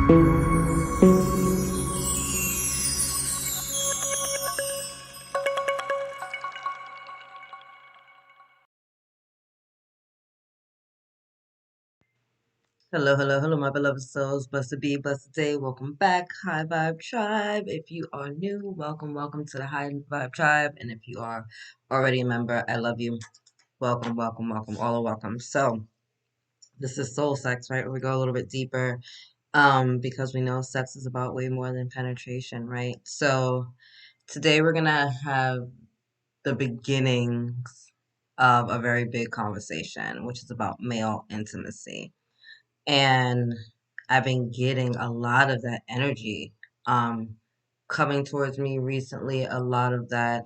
Hello, hello, hello, my beloved souls. Blessed be, blessed day. Welcome back, High Vibe Tribe. If you are new, welcome, welcome to the High Vibe Tribe. And if you are already a member, I love you. Welcome, welcome, welcome. All are welcome. So this is soul sex, right? Where we go a little bit deeper. Because we know sex is about way more than penetration, right? So today we're gonna have the beginnings of a very big conversation, which is about male intimacy. And I've been getting a lot of that energy um coming towards me recently. A lot of that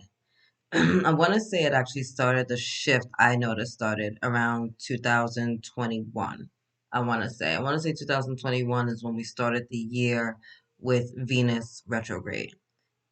I want to say it actually started, the shift I noticed started around 2021. I want to say 2021 is when we started the year with Venus retrograde.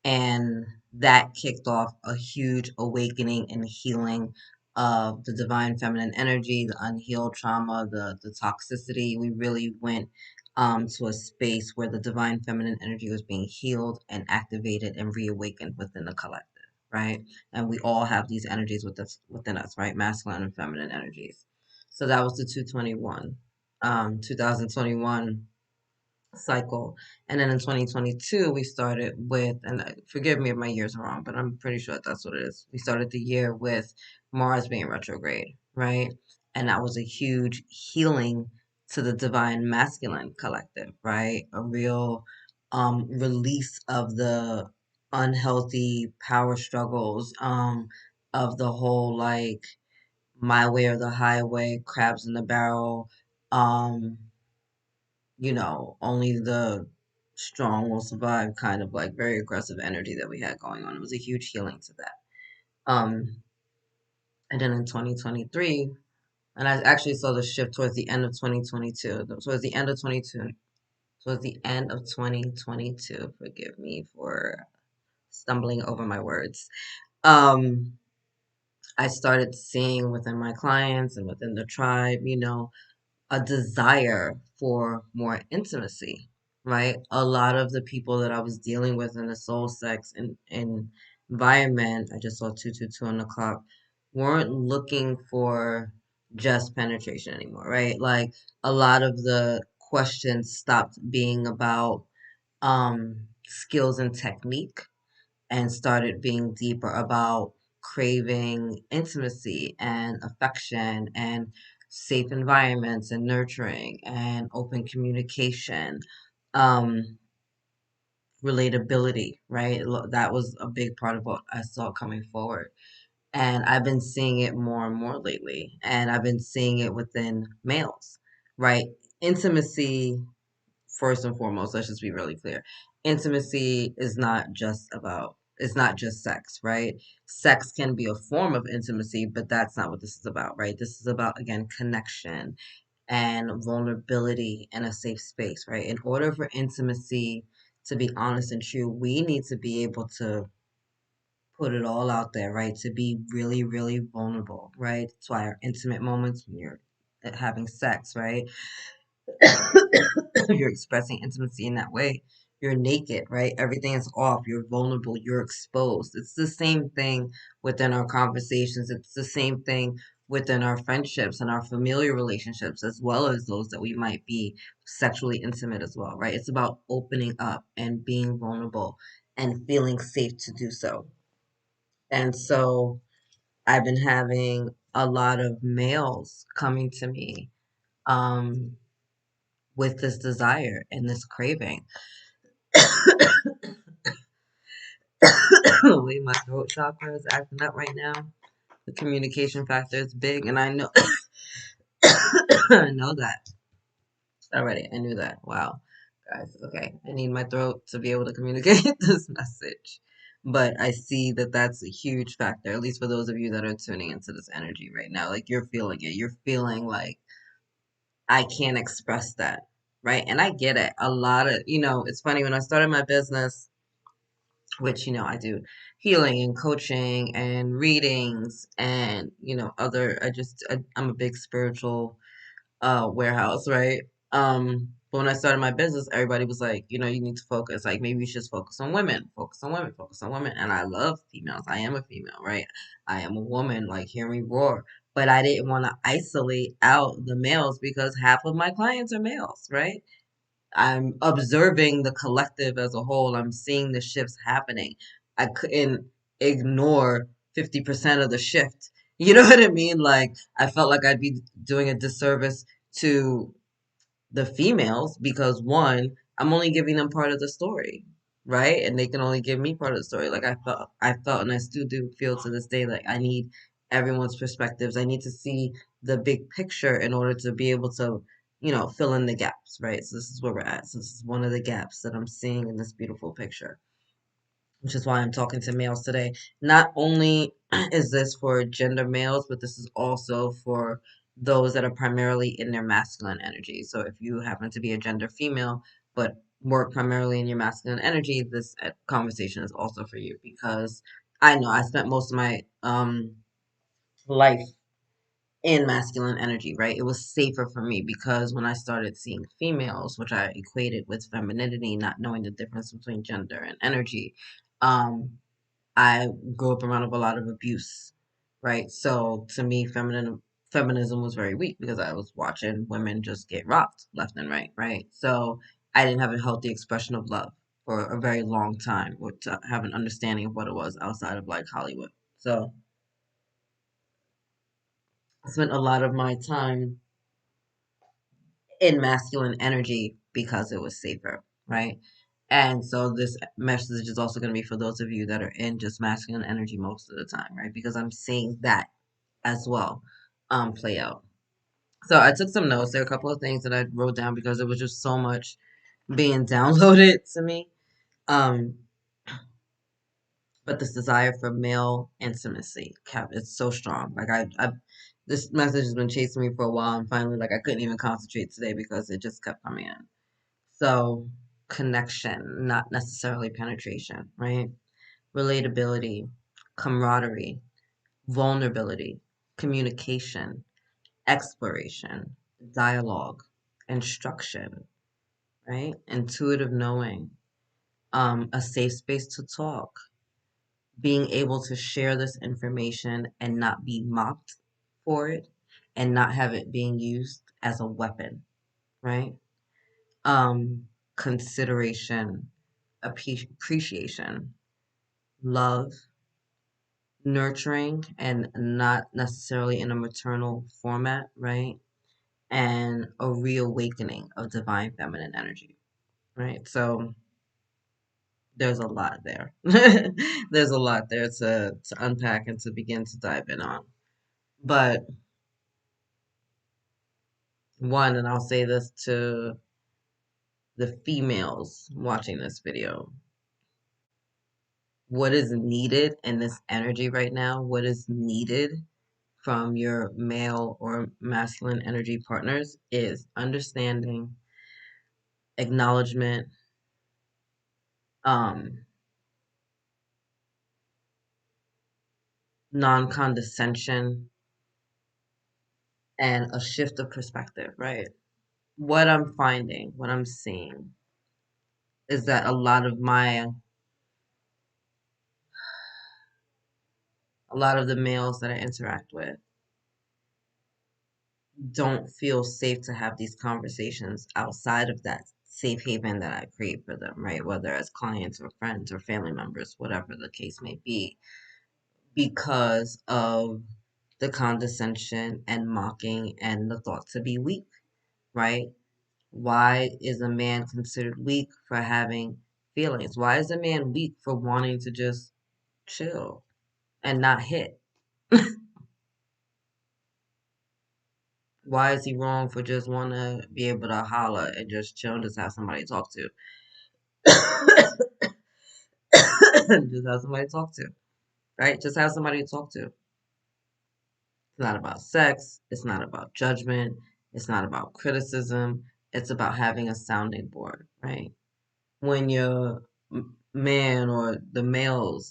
And that kicked off a huge awakening and healing of the divine feminine energy, the unhealed trauma, the toxicity. We really went to a space where the divine feminine energy was being healed and activated and reawakened within the collective, right? And we all have these energies within us, right? Masculine and feminine energies. So that was the 2021 cycle. And then in 2022, we started with, and forgive me if my years are wrong, but I'm pretty sure that's what it is. We started the year with Mars being retrograde, right? And that was a huge healing to the divine masculine collective, right? A real release of the unhealthy power struggles, of the whole like my way or the highway, crabs in the barrel, um, only the strong will survive kind of like very aggressive energy that we had going on. It was a huge healing to that. Um, and then in 2023, and I actually saw the shift towards the end of 2022, towards the end of 22, towards the end of 2022. Forgive me for stumbling over my words. Um, I started seeing within my clients and within the tribe, a desire for more intimacy, right? A lot of the people that I was dealing with in the soul sex and environment, I just saw 222 on the clock, weren't looking for just penetration anymore, right? Like a lot of the questions stopped being about skills and technique and started being deeper about craving intimacy and affection and safe environments and nurturing and open communication, um, relatability, right? That was a big part of what I saw coming forward. And I've been seeing it more and more lately. And I've been seeing it within males, right? Intimacy, first and foremost, let's just be really clear. Intimacy is not just about, it's not just sex, right? Sex can be a form of intimacy, but that's not what this is about, right? This is about, again, connection and vulnerability and a safe space, right? In order for intimacy to be honest and true, we need to be able to put it all out there, right? To be really, really vulnerable, right? That's why our intimate moments when you're having sex, right? You're expressing intimacy in that way. You're naked, right? Everything is off. You're vulnerable. You're exposed. It's the same thing within our conversations. It's the same thing within our friendships and our familiar relationships, as well as those that we might be sexually intimate as well, right? It's about opening up and being vulnerable and feeling safe to do so. And so I've been having a lot of males coming to me um, with this desire and this craving. The way my throat chakra is acting up right now, the communication factor is big, and I know I know that already. I knew that. Wow, guys. Okay, I need my throat to be able to communicate this message. But I see that that's a huge factor, at least for those of you that are tuning into this energy right now. Like you're feeling it. You're feeling like I can't express that, right? And I get it. A lot of, it's funny when I started my business, which I do healing and coaching and readings and other. I'm a big spiritual warehouse, right? But when I started my business, everybody was like, you need to focus. Like, maybe you should focus on women, focus on women, focus on women. And I love females. I am a female, right? I am a woman. Like, hear me roar. But I didn't want to isolate out the males because half of my clients are males, right? I'm observing the collective as a whole. I'm seeing the shifts happening. I couldn't ignore 50% of the shift. You know what I mean? Like, I felt like I'd be doing a disservice to the females because one, I'm only giving them part of the story, right? And they can only give me part of the story. Like I felt, and I still do feel to this day, like I need everyone's perspectives. I need to see the big picture in order to be able to, fill in the gaps, right? So this is where we're at. So this is one of the gaps that I'm seeing in this beautiful picture, which is why I'm talking to males today. Not only is this for gender males, but this is also for those that are primarily in their masculine energy. So if you happen to be a gender female, but work primarily in your masculine energy, this conversation is also for you because I know I spent most of my life in masculine energy, right? It was safer for me because when I started seeing females, which I equated with femininity, not knowing the difference between gender and energy, um, I grew up around a lot of abuse, right? So to me, feminism was very weak because I was watching women just get rocked left and right, right? So I didn't have a healthy expression of love for a very long time, or to have an understanding of what it was outside of like Hollywood. So I spent a lot of my time in masculine energy because it was safer, right? And so this message is also going to be for those of you that are in just masculine energy most of the time, right? Because I'm seeing that as well play out. So I took some notes. There are a couple of things that I wrote down because there was just so much being downloaded to me. Um, but this desire for male intimacy kept it's so strong. Like I this message has been chasing me for a while, and finally, like I couldn't even concentrate today because it just kept coming in. So connection, not necessarily penetration, right? Relatability, camaraderie, vulnerability, communication, exploration, dialogue, instruction, right? Intuitive knowing, a safe space to talk, being able to share this information and not be mocked for it and not have it being used as a weapon, right? Consideration, appreciation, love, nurturing, and not necessarily in a maternal format, right? And a reawakening of divine feminine energy, right? So there's a lot there. There's a lot there to unpack and to begin to dive in on. But one, and I'll say this to the females watching this video, what is needed in this energy right now, what is needed from your male or masculine energy partners is understanding, acknowledgement, um, non-condescension, and a shift of perspective, right? What I'm finding, what I'm seeing is that a lot of the males that I interact with don't feel safe to have these conversations outside of that safe haven that I create for them, right? Whether as clients or friends or family members, whatever the case may be, because of the condescension and mocking and the thought to be weak, right? Why is a man considered weak for having feelings? Why is a man weak for wanting to just chill and not hit? Why is he wrong for just want to be able to holler and just chill and just have somebody to talk to? Just have somebody to talk to, right? Just have somebody to talk to. It's not about sex. It's not about judgment. It's not about criticism. It's about having a sounding board, right? When your man or the males,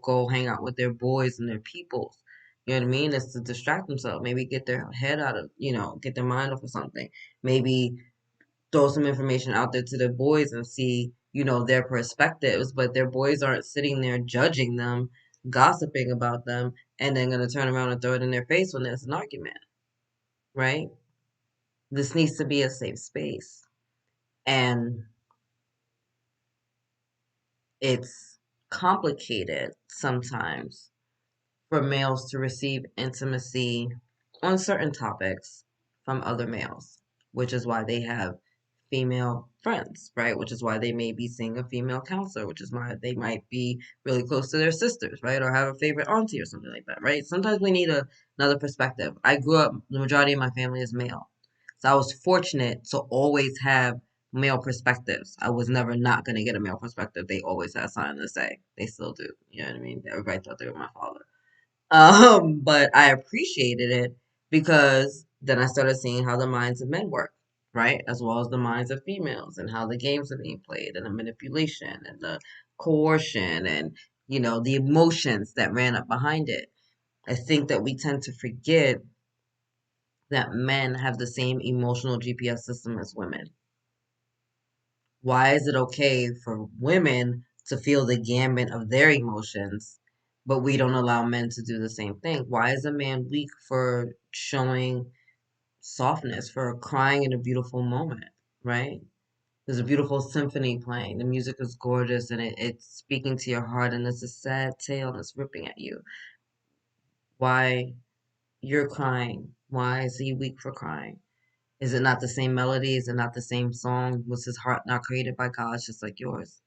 go hang out with their boys and their peoples, you know what I mean? It's to distract themselves. Maybe get their head out of, get their mind off of something. Maybe throw some information out there to their boys and see, their perspectives, but their boys aren't sitting there judging them, gossiping about them, and then going to turn around and throw it in their face when there's an argument, right? This needs to be a safe space. And it's complicated sometimes for males to receive intimacy on certain topics from other males, which is why they have female friends, right? Which is why they may be seeing a female counselor, which is why they might be really close to their sisters, right? Or have a favorite auntie or something like that, right? Sometimes we need another perspective. I grew up, the majority of my family is male. So I was fortunate to always have male perspectives. I was never not going to get a male perspective. They always had something to say. They still do. You know what I mean? Everybody thought they were my father. But I appreciated it because then I started seeing how the minds of men work, right? As well as the minds of females and how the games are being played and the manipulation and the coercion and, the emotions that ran up behind it. I think that we tend to forget that men have the same emotional GPS system as women. Why is it okay for women to feel the gambit of their emotions, but we don't allow men to do the same thing? Why is a man weak for showing softness, for crying in a beautiful moment, right? There's a beautiful symphony playing. The music is gorgeous and it's speaking to your heart, and it's a sad tale and it's ripping at you. Why you're crying? Why is he weak for crying? Is it not the same melody? Is it not the same song? Was his heart not created by God just like yours?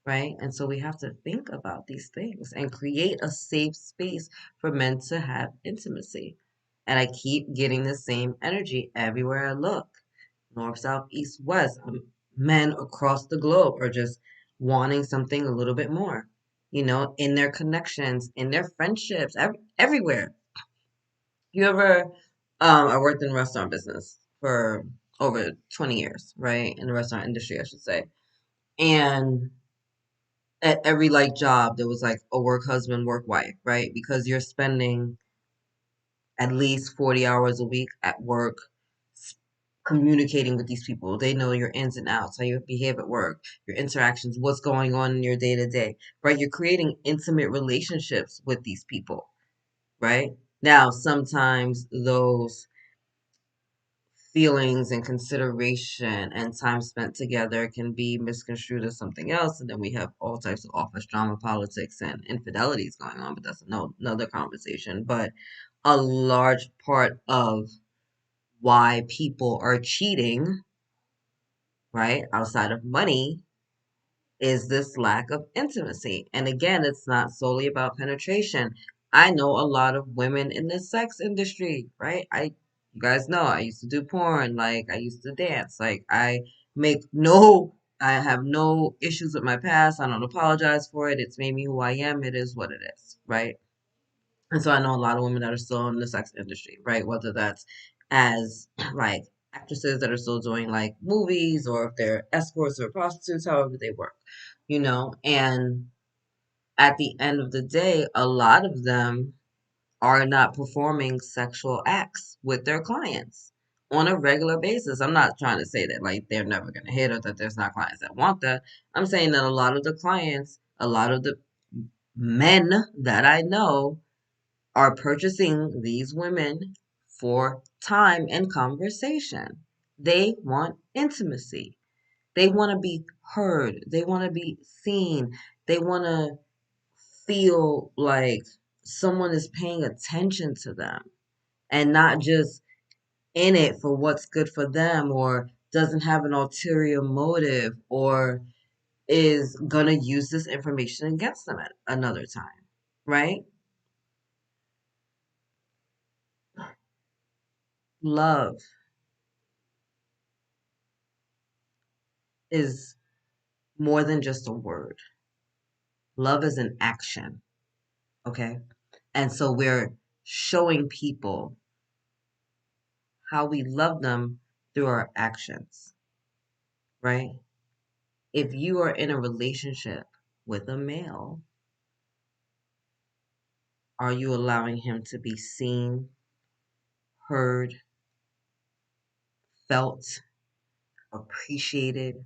Right? And so we have to think about these things and create a safe space for men to have intimacy. And I keep getting the same energy everywhere I look. North, south, east, west. Men across the globe are just wanting something a little bit more, in their connections, in their friendships, everywhere. You ever, I worked in restaurant business for over 20 years, right? In the restaurant industry, I should say. And at every like job there was like a work husband, work wife, right? Because you're spending at least 40 hours a week at work s- communicating with these people. They know your ins and outs, how you behave at work, your interactions, what's going on in your day to day, right? You're creating intimate relationships with these people, right? Now, sometimes those feelings and consideration and time spent together can be misconstrued as something else. And then we have all types of office drama, politics, and infidelities going on, but that's another conversation. But a large part of why people are cheating, right, outside of money is this lack of intimacy. And again, it's not solely about penetration. I know a lot of women in the sex industry, right? You guys know, I used to do porn, like I used to dance, like I have no issues with my past. I don't apologize for it. It's made me who I am. It is what it is, right? And so I know a lot of women that are still in the sex industry, right? Whether that's as like actresses that are still doing like movies or if they're escorts or prostitutes, however they work, And at the end of the day, a lot of them are not performing sexual acts with their clients on a regular basis. I'm not trying to say that like they're never going to hit or that there's not clients that want that. I'm saying that a lot of the clients, a lot of the men that I know are purchasing these women for time and conversation. They want intimacy. They want to be heard. They want to be seen. They want to feel like someone is paying attention to them and not just in it for what's good for them or doesn't have an ulterior motive or is going to use this information against them at another time, right? Love is more than just a word. Love is an action, okay? And so we're showing people how we love them through our actions, right? If you are in a relationship with a male, are you allowing him to be seen, heard, felt, appreciated,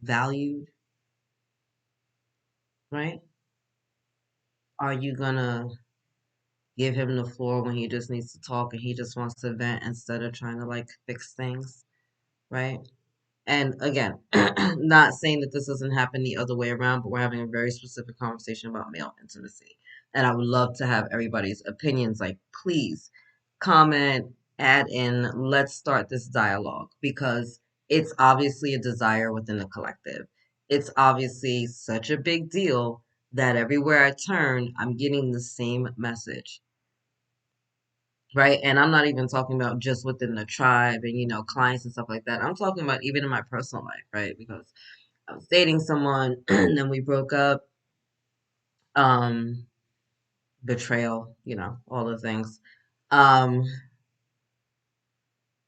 valued, right? Are you gonna give him the floor when he just needs to talk and he just wants to vent instead of trying to like fix things, right? And again, not saying that this doesn't happen the other way around, but we're having a very specific conversation about male intimacy. And I would love to have everybody's opinions. Like, please comment, add in, let's start this dialogue because it's obviously a desire within the collective. It's obviously such a big deal that everywhere I turn, I'm getting the same message, right? And I'm not even talking about just within the tribe and, clients and stuff like that. I'm talking about even in my personal life, right? Because I was dating someone and then we broke up, um, betrayal, all the things. Um,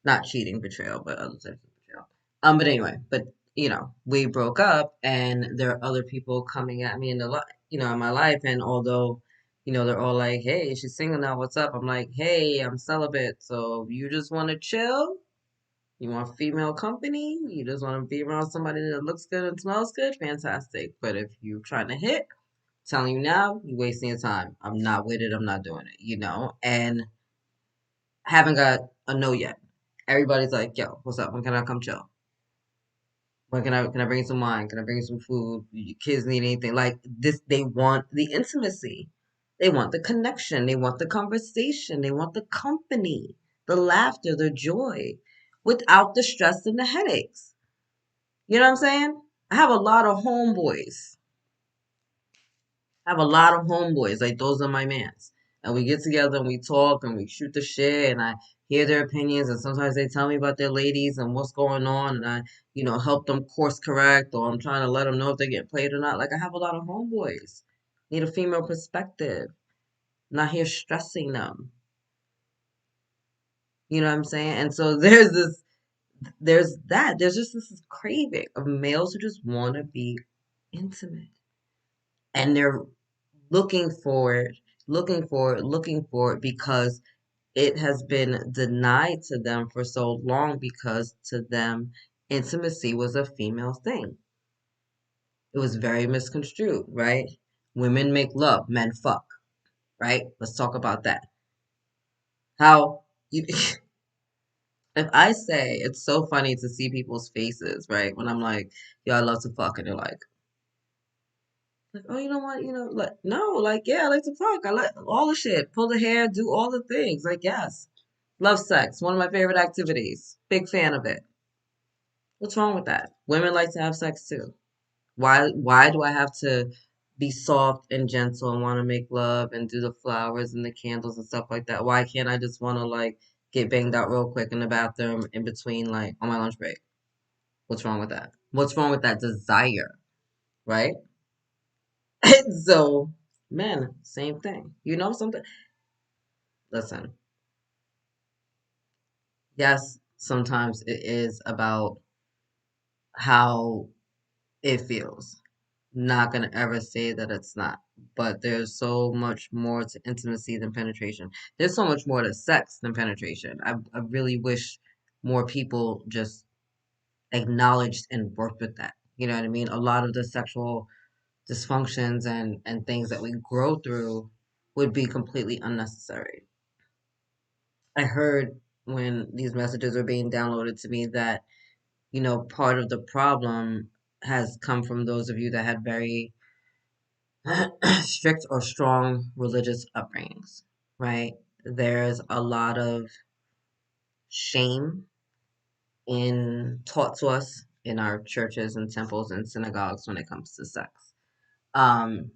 Not cheating, betrayal, but other types of betrayal. But anyway, we broke up and there are other people coming at me in in my life. And although, they're all like, hey, she's single now, what's up? I'm like, hey, I'm celibate. So you just want to chill? You want female company? You just want to be around somebody that looks good and smells good? Fantastic. But if you're trying to hit, telling you now, you're wasting your time. I'm not with it. I'm not doing it. And haven't got a no yet. Everybody's like, yo, what's up? When can I come chill? When can I bring you some wine? Can I bring you some food? Your kids need anything? Like this, they want the intimacy. They want the connection. They want the conversation. They want the company, the laughter, the joy, without the stress and the headaches. You know what I'm saying? I have a lot of homeboys. I have a lot of homeboys. Like those are my mans. And we get together and we talk and we shoot the shit and I hear their opinions and sometimes they tell me about their ladies and what's going on and I, help them course correct or I'm trying to let them know if they get played or not. Like I have a lot of homeboys. Need a female perspective. Not here stressing them. You know what I'm saying? And so there's just this craving of males who just want to be intimate. And they're looking for it, looking for it because it has been denied to them for so long because to them, intimacy was a female thing. It was very misconstrued, right? Women make love, men fuck, right? Let's talk about that. How you, if I say it's so funny to see people's faces, right? When I'm like, yo, I love to fuck, and they're like, oh, you know what? Like, no, like, yeah, I like to fuck. I like all the shit, pull the hair, do all the things. Like, yes. Love sex, one of my favorite activities. Big fan of it. What's wrong with that? Women like to have sex too. Why do I have to be soft and gentle and want to make love and do the flowers and the candles and stuff like that? Why can't I just want to like get banged out real quick in the bathroom in between like on my lunch break? What's wrong with that? What's wrong with that desire, right? So, men, same thing. You know something? Listen, yes, sometimes it is about how it feels. Not gonna ever say that it's not, but there's so much more to intimacy than penetration. There's so much more to sex than penetration. I really wish more people just acknowledged and worked with that. You know what I mean? A lot of the sexual dysfunctions and things that we grow through would be completely unnecessary. I heard when these messages were being downloaded to me that, part of the problem has come from those of you that had very strict or strong religious upbringings, right? There's a lot of shame in taught to us in our churches and temples and synagogues when it comes to sex. Um,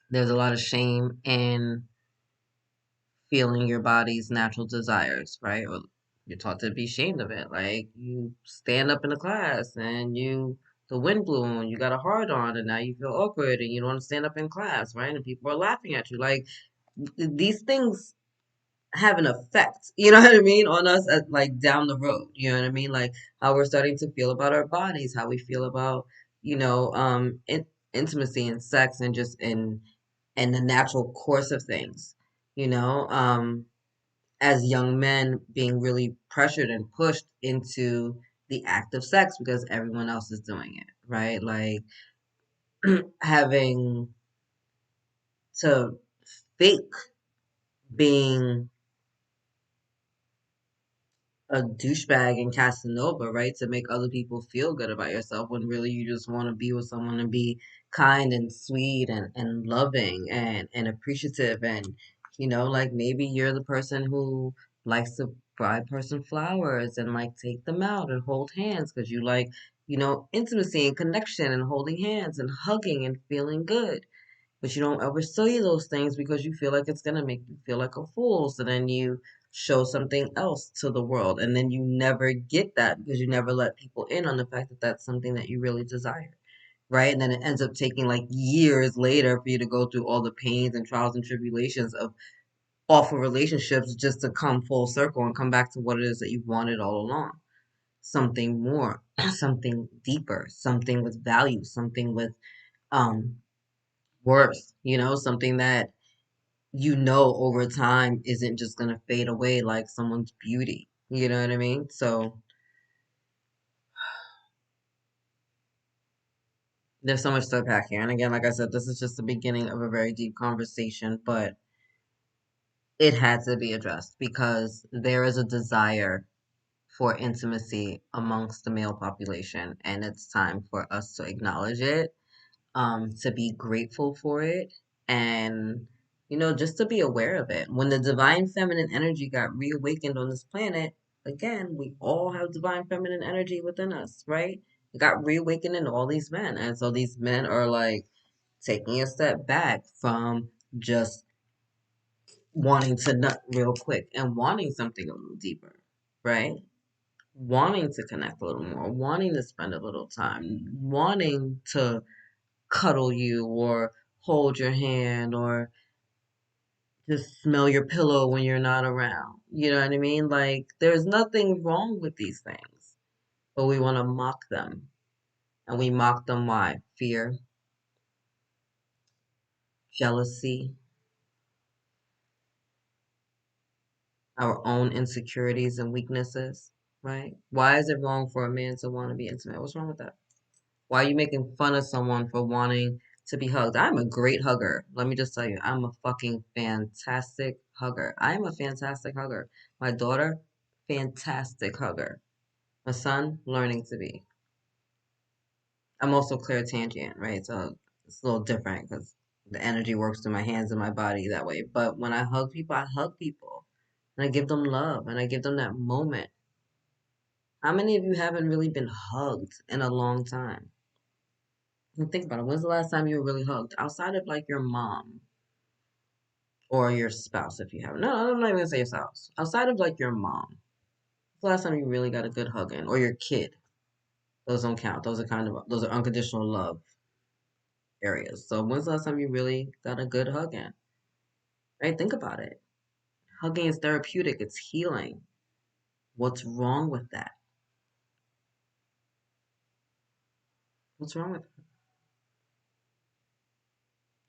there's a lot of shame in feeling your body's natural desires, right? Or you're taught to be ashamed of it. Like you stand up in a class and the wind blew and you got a hard on and now you feel awkward and you don't want to stand up in class, right? And people are laughing at you. Like these things have an effect, you know what I mean, on us at like down the road. You know what I mean? Like how we're starting to feel about our bodies, how we feel about, intimacy and sex and just in the natural course of things, you know. As young men being really pressured and pushed into the act of sex because everyone else is doing it, right? Like having to fake being a douchebag and Casanova, right? To make other people feel good about yourself when really you just want to be with someone and be kind and sweet and loving and appreciative and like maybe you're the person who likes to buy a person flowers and like take them out and hold hands because you like, intimacy and connection and holding hands and hugging and feeling good. But you don't ever say those things because you feel like it's gonna make you feel like a fool. So then you show something else to the world, and then you never get that because you never let people in on the fact that that's something that you really desire, right? And then it ends up taking like years later for you to go through all the pains and trials and tribulations of awful relationships just to come full circle and come back to what it is that you wanted all along. Something more, something deeper, something with value, something with um worth, something that over time isn't just going to fade away like someone's beauty. You know what I mean? So there's so much to unpack here. And again, like I said, this is just the beginning of a very deep conversation, but it had to be addressed because there is a desire for intimacy amongst the male population, and it's time for us to acknowledge it, to be grateful for it, and just to be aware of it. When the divine feminine energy got reawakened on this planet, again, we all have divine feminine energy within us, right? It got reawakened in all these men, and so these men are like taking a step back from just wanting to nut real quick and wanting something a little deeper, right? Wanting to connect a little more, wanting to spend a little time, wanting to cuddle you or hold your hand or just smell your pillow when you're not around. You know what I mean? Like, there's nothing wrong with these things, but we want to mock them. And we mock them why? Fear, jealousy, our own insecurities and weaknesses, right? Why is it wrong for a man to want to be intimate? What's wrong with that? Why are you making fun of someone for wanting to be hugged? I'm a great hugger. Let me just tell you, I'm a fucking fantastic hugger. I'm a fantastic hugger. My daughter, fantastic hugger. My son, learning to be. I'm also clairtangent, right? So it's a little different because the energy works through my hands and my body that way. But when I hug people, I hug people. And I give them love and I give them that moment. How many of you haven't really been hugged in a long time? And think about it. When's the last time you were really hugged? Outside of like your mom or your spouse, if you haven't. No, I'm not even gonna say your spouse. Outside of like your mom. When's the last time you really got a good hug in? Or your kid. Those don't count. Those are unconditional love areas. So when's the last time you really got a good hug in? Right? Think about it. Hugging is therapeutic, it's healing. What's wrong with that? What's wrong with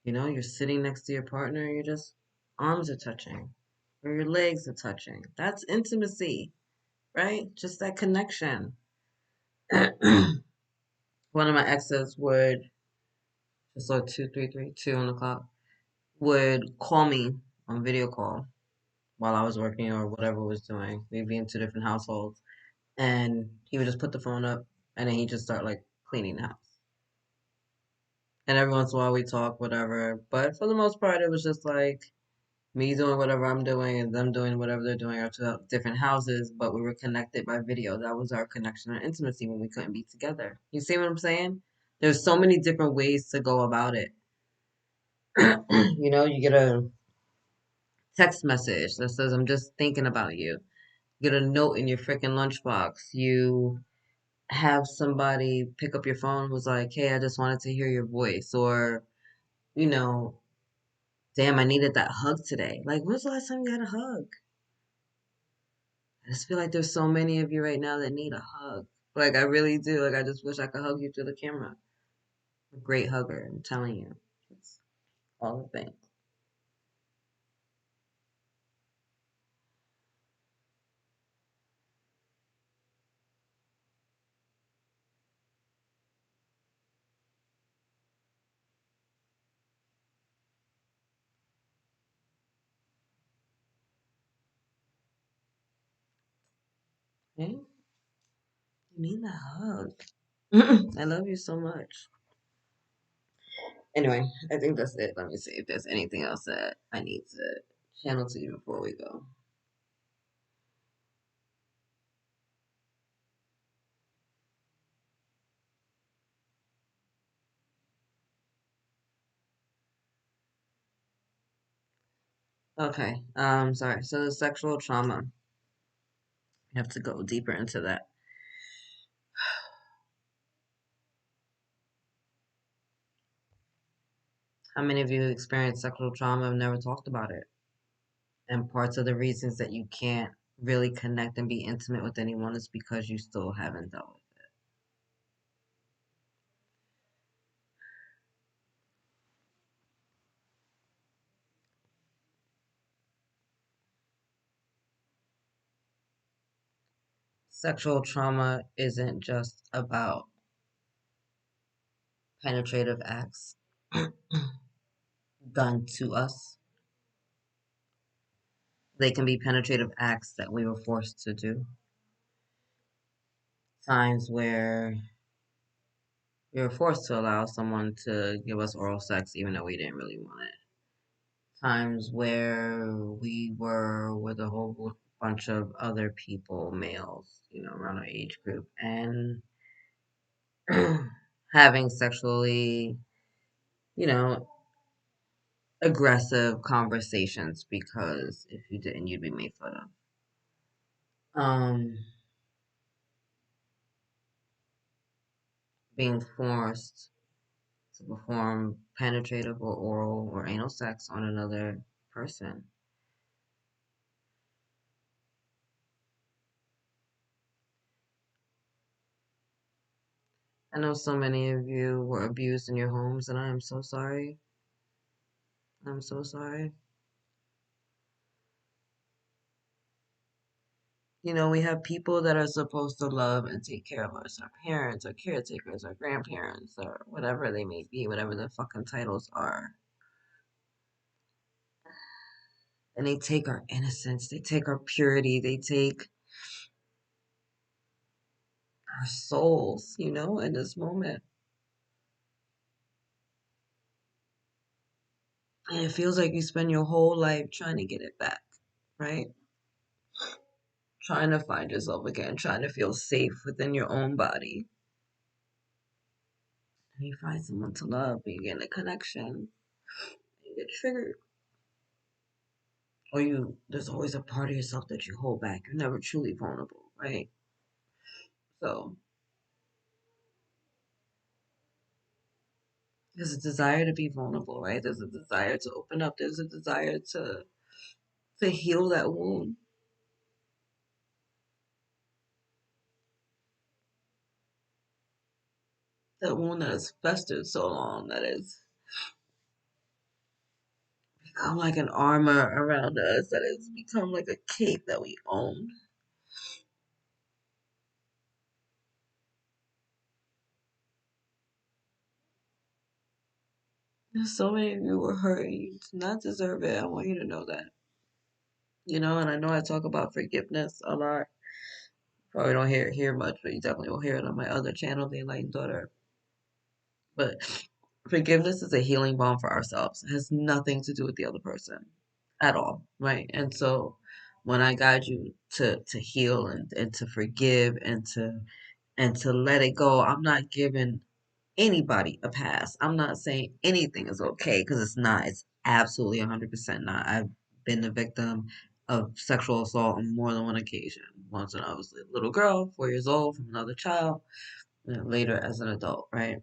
it? You're sitting next to your partner, you're just arms are touching, or your legs are touching. That's intimacy, right? Just that connection. One of my exes would just like 2 3 3 2 on the clock would call me on video call while I was working or whatever I was doing. We'd be in two different households, and he would just put the phone up, and then he'd just start like cleaning the house. And every once in a while we talk, whatever. But for the most part, it was just like me doing whatever I'm doing and them doing whatever they're doing or to different houses, but we were connected by video. That was our connection and intimacy when we couldn't be together. You see what I'm saying? There's so many different ways to go about it. You get a text message that says, I'm just thinking about you. You get a note in your freaking lunchbox. You have somebody pick up your phone who's like, hey, I just wanted to hear your voice. Or, you know, damn, I needed that hug today. Like, when's the last time you had a hug? I just feel like there's so many of you right now that need a hug. Like, I really do. Like, I just wish I could hug you through the camera. A great hugger, I'm telling you. It's all the things. Okay, you need the hug. I love you so much. Anyway, I think that's it. Let me see if there's anything else that I need to channel to you before we go. Okay. Sorry. So the sexual trauma. You have to go deeper into that. How many of you experienced sexual trauma and never talked about it? And parts of the reasons that you can't really connect and be intimate with anyone is because you still haven't dealt with it. Sexual trauma isn't just about penetrative acts done to us. They can be penetrative acts that we were forced to do. Times where we were forced to allow someone to give us oral sex even though we didn't really want it. Times where we were with a whole bunch of other people, males, around our age group, and having sexually, you know, aggressive conversations because if you didn't, you'd be made fun of. Um, Being forced to perform penetrative or oral or anal sex on another person. I know so many of you were abused in your homes, and I am so sorry. I'm so sorry. We have people that are supposed to love and take care of us, our parents, our caretakers, our grandparents, or whatever they may be, whatever their fucking titles are. And they take our innocence, they take our purity, they take our souls, in this moment. And it feels like you spend your whole life trying to get it back, right? Trying to find yourself again, trying to feel safe within your own body. And you find someone to love, and you get a connection, you get triggered. Or there's always a part of yourself that you hold back. You're never truly vulnerable, right? So there's a desire to be vulnerable, right? There's a desire to open up. There's a desire to heal that wound. That wound that has festered so long, that has become like an armor around us, that has become like a cape that we own. There's so many of you were hurt and you do not deserve it. I want you to know that. And I know I talk about forgiveness a lot. Probably don't hear it here much, but you definitely will hear it on my other channel, The Enlightened Daughter. But forgiveness is a healing balm for ourselves. It has nothing to do with the other person at all, right? And so when I guide you to heal and to forgive and to let it go, I'm not giving anybody a pass. I'm not saying anything is okay because it's not. It's absolutely 100% not. I've been the victim of sexual assault on more than one occasion. Once when I was a little girl, 4 years old, from another child, and then later as an adult, right?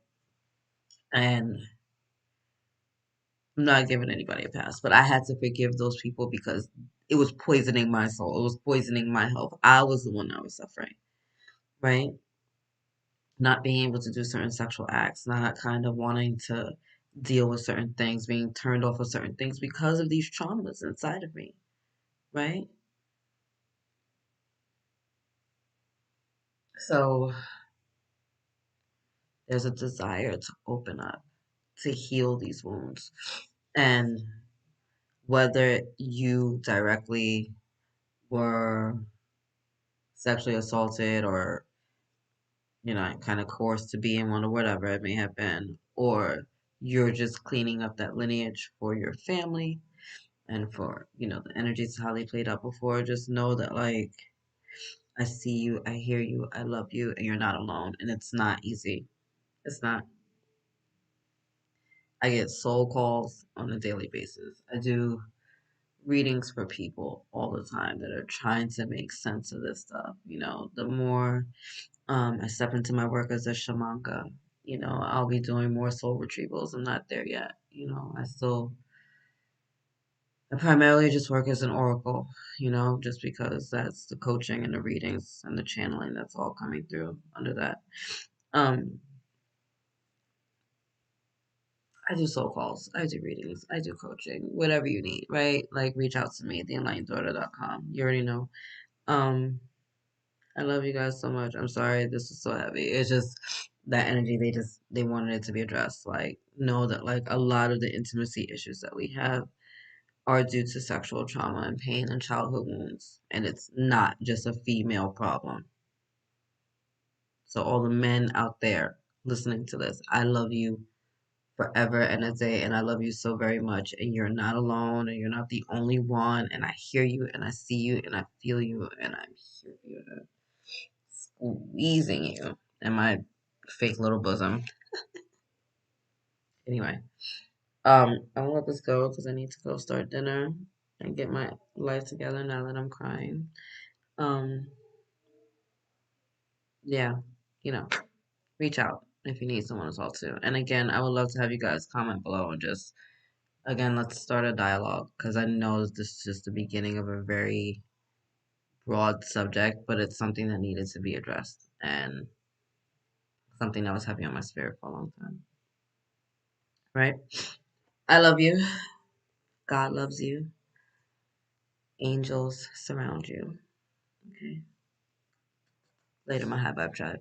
And I'm not giving anybody a pass, but I had to forgive those people because it was poisoning my soul. It was poisoning my health. I was the one that was suffering, right? Not being able to do certain sexual acts, not kind of wanting to deal with certain things, being turned off of certain things because of these traumas inside of me, right? So there's a desire to open up, to heal these wounds. And whether you directly were sexually assaulted or, kind of coerced to be in one or whatever it may have been, or you're just cleaning up that lineage for your family and for, the energies how they played out before, just know that, like, I see you, I hear you, I love you, and you're not alone. And it's not easy. It's not. I get soul calls on a daily basis. I do readings for people all the time that are trying to make sense of this stuff. The more I step into my work as a shamanka, I'll be doing more soul retrievals. I'm not there yet. I primarily just work as an oracle, just because that's the coaching and the readings and the channeling that's all coming through under that. Um, I do soul calls, I do readings, I do coaching, whatever you need, right? Like reach out to me, theenlighteneddaughter.com. You already know. Um, I love you guys so much. I'm sorry this was so heavy. It's just that energy they wanted it to be addressed. Like know that like a lot of the intimacy issues that we have are due to sexual trauma and pain and childhood wounds. And it's not just a female problem. So all the men out there listening to this, I love you forever and a day, and I love you so very much, and you're not alone, and you're not the only one, and I hear you, and I see you, and I feel you, and I'm here for you, and squeezing you in my fake little bosom. Anyway, I'm gonna let this go because I need to go start dinner and get my life together now that I'm crying. Um, yeah, you know, reach out if you need someone to talk to. And again, I would love to have you guys comment below and just, again, let's start a dialogue because I know this is just the beginning of a very broad subject, but it's something that needed to be addressed and something that was heavy on my spirit for a long time. Right? I love you. God loves you. Angels surround you. Okay. Later, my high vibe tribe.